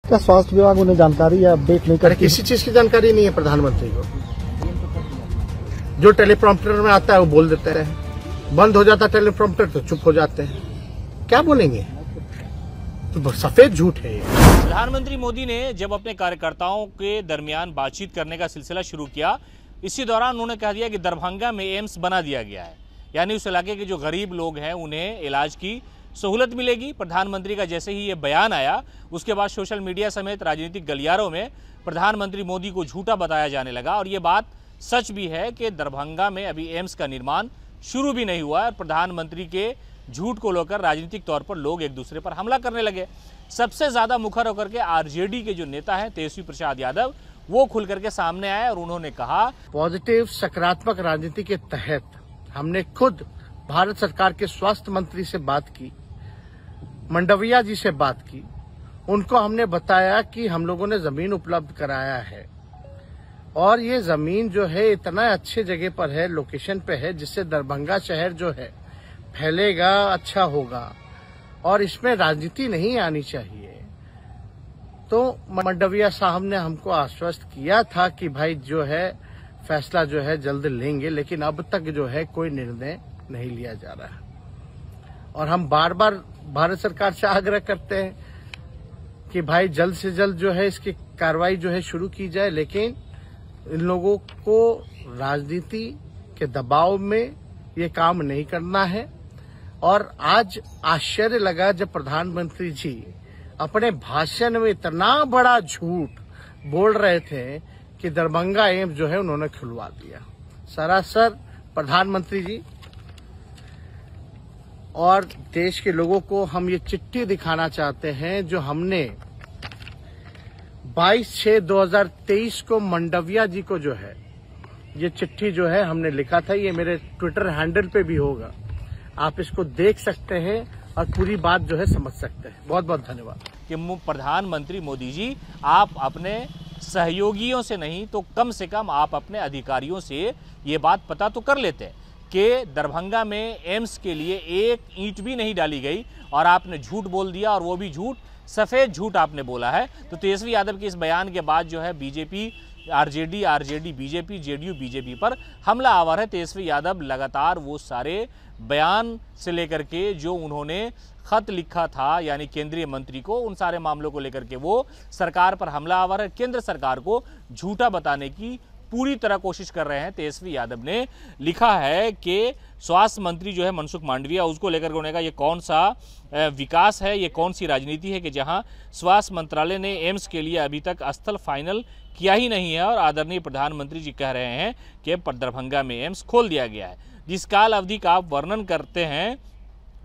क्या स्वास्थ्य विभाग उन्हें जानकारी या अपडेट नहीं करती? किसी चीज की जानकारी नहीं है प्रधानमंत्री को। जो टेलीप्रॉम्प्टर में आता है वो बोल देते हैं, बंद हो जाता टेलीप्रॉम्प्टर तो चुप हो जाते हैं। क्या बोलेंगे? तो सफेद झूठ है ये। प्रधानमंत्री मोदी ने जब अपने कार्यकर्ताओं के दरमियान बातचीत करने का सिलसिला शुरू किया, इसी दौरान उन्होंने कह दिया कि दरभंगा में एम्स बना दिया गया है, यानी उस इलाके के जो गरीब लोग हैं उन्हें इलाज की सहूलत मिलेगी। प्रधानमंत्री का जैसे ही ये बयान आया, उसके बाद सोशल मीडिया समेत राजनीतिक गलियारों में प्रधानमंत्री मोदी को झूठा बताया जाने लगा। और ये बात सच भी है कि दरभंगा में अभी एम्स का निर्माण शुरू भी नहीं हुआ है। प्रधानमंत्री के झूठ को लेकर राजनीतिक तौर पर लोग एक दूसरे पर हमला करने लगे। सबसे ज्यादा मुखर होकर के आरजेडी के जो नेता हैं तेजस्वी प्रसाद यादव, वो खुल करके सामने आए और उन्होंने कहा, पॉजिटिव सकारात्मक राजनीति के तहत हमने खुद भारत सरकार के स्वास्थ्य मंत्री से बात की, मंडविया जी से बात की। उनको हमने बताया कि हम लोगों ने जमीन उपलब्ध कराया है और ये जमीन जो है इतना अच्छे जगह पर है, लोकेशन पे है, जिससे दरभंगा शहर जो है फैलेगा, अच्छा होगा और इसमें राजनीति नहीं आनी चाहिए। तो मंडविया साहब ने हमको आश्वस्त किया था कि भाई जो है फैसला जो है जल्द लेंगे, लेकिन अब तक जो है कोई निर्णय नहीं लिया जा रहा है। और हम बार बार भारत सरकार से आग्रह करते हैं कि भाई जल्द से जल्द जो है इसकी कार्रवाई जो है शुरू की जाए, लेकिन इन लोगों को राजनीति के दबाव में ये काम नहीं करना है। और आज आश्चर्य लगा जब प्रधानमंत्री जी अपने भाषण में इतना बड़ा झूठ बोल रहे थे कि दरभंगा एम्स जो है उन्होंने खुलवा दिया। सरासर प्रधानमंत्री जी और देश के लोगों को हम ये चिट्ठी दिखाना चाहते हैं जो हमने 22/6/2023 को मंडविया जी को जो है ये चिट्ठी जो है हमने लिखा था। ये मेरे ट्विटर हैंडल पे भी होगा, आप इसको देख सकते हैं और पूरी बात जो है समझ सकते हैं। बहुत बहुत धन्यवाद। कि प्रधानमंत्री मोदी जी, आप अपने सहयोगियों से नहीं तो कम से कम आप अपने अधिकारियों से ये बात पता तो कर लेते कि दरभंगा में एम्स के लिए एक ईंट भी नहीं डाली गई और आपने झूठ बोल दिया, और वो भी झूठ, सफेद झूठ आपने बोला है। तो तेजस्वी यादव के इस बयान के बाद जो है BJP, RJD BJP, JDU BJP पर हमला आवर है। तेजस्वी यादव लगातार वो सारे बयान से लेकर के जो उन्होंने खत लिखा था यानी केंद्रीय मंत्री को, उन सारे मामलों को लेकर के वो सरकार पर हमला आवर है। केंद्र सरकार को झूठा बताने की पूरी तरह कोशिश कर रहे हैं। तेजस्वी यादव ने लिखा है कि स्वास्थ्य मंत्री जो है मनसुख मांडविया, उसको लेकर के उन्होंने कहा ये कौन सा विकास है, ये कौन सी राजनीति है कि जहां स्वास्थ्य मंत्रालय ने एम्स के लिए अभी तक स्थल फाइनल किया ही नहीं है और आदरणीय प्रधानमंत्री जी कह रहे हैं कि दरभंगा में एम्स खोल दिया गया है। जिस काल अवधि का आप वर्णन करते हैं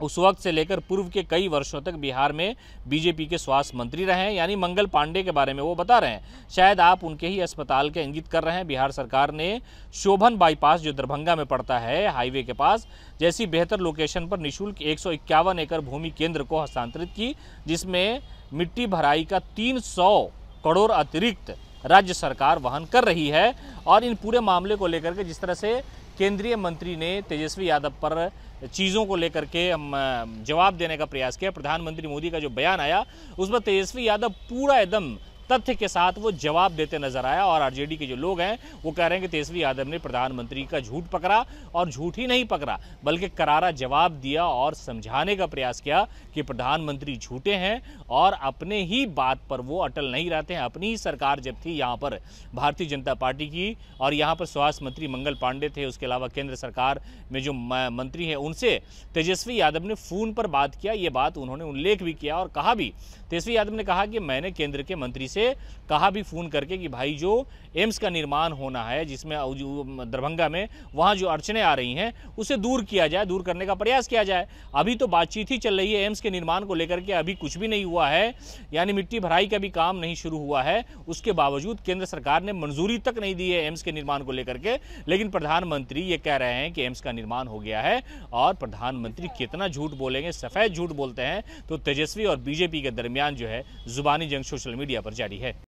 उस वक्त से लेकर पूर्व के कई वर्षों तक बिहार में बीजेपी के स्वास्थ्य मंत्री रहे हैं, यानी मंगल पांडे के बारे में वो बता रहे हैं। शायद आप उनके ही अस्पताल के इंगित कर रहे हैं। बिहार सरकार ने शोभन बाईपास जो दरभंगा में पड़ता है हाईवे के पास, जैसी बेहतर लोकेशन पर निःशुल्क 151 एकड़ भूमि केंद्र को हस्तांतरित की, जिसमें मिट्टी भराई का 300 करोड़ अतिरिक्त राज्य सरकार वहन कर रही है। और इन पूरे मामले को लेकर के जिस तरह से केंद्रीय मंत्री ने तेजस्वी यादव पर चीज़ों को लेकर के जवाब देने का प्रयास किया, प्रधानमंत्री मोदी का जो बयान आया उस पर तेजस्वी यादव पूरा एकदम तथ्य के साथ वो जवाब देते नजर आया। और आरजेडी के जो लोग हैं वो कह रहे हैं कि तेजस्वी यादव ने प्रधानमंत्री का झूठ पकड़ा, और झूठ ही नहीं पकड़ा बल्कि करारा जवाब दिया और समझाने का प्रयास किया कि प्रधानमंत्री झूठे हैं और अपने ही बात पर वो अटल नहीं रहते हैं। अपनी ही सरकार जब थी यहाँ पर भारतीय जनता पार्टी की, और यहाँ पर स्वास्थ्य मंत्री मंगल पांडे थे, उसके अलावा केंद्र सरकार में जो मंत्री हैं उनसे तेजस्वी यादव ने फ़ोन पर बात किया। ये बात उन्होंने उल्लेख भी किया और कहा भी, तेजस्वी यादव ने कहा कि मैंने केंद्र के मंत्री से कहा भी फ़ोन करके कि भाई जो एम्स का निर्माण होना है जिसमें दरभंगा में, वहाँ जो अड़चनें आ रही हैं उसे दूर किया जाए, दूर करने का प्रयास किया जाए। अभी तो बातचीत ही चल रही है एम्स के निर्माण को लेकर के, अभी कुछ भी नहीं हुआ है, यानी मिट्टी भराई का भी काम नहीं शुरू हुआ है। उसके बावजूद केंद्र सरकार ने मंजूरी तक नहीं दी है एम्स के निर्माण को लेकर के, लेकिन प्रधानमंत्री ये कह रहे हैं कि एम्स का निर्माण हो गया है। और प्रधानमंत्री कितना झूठ बोलेंगे, सफ़ेद झूठ बोलते हैं। तो तेजस्वी और बीजेपी के दरमियान जो है जुबानी जंग सोशल मीडिया पर जारी है।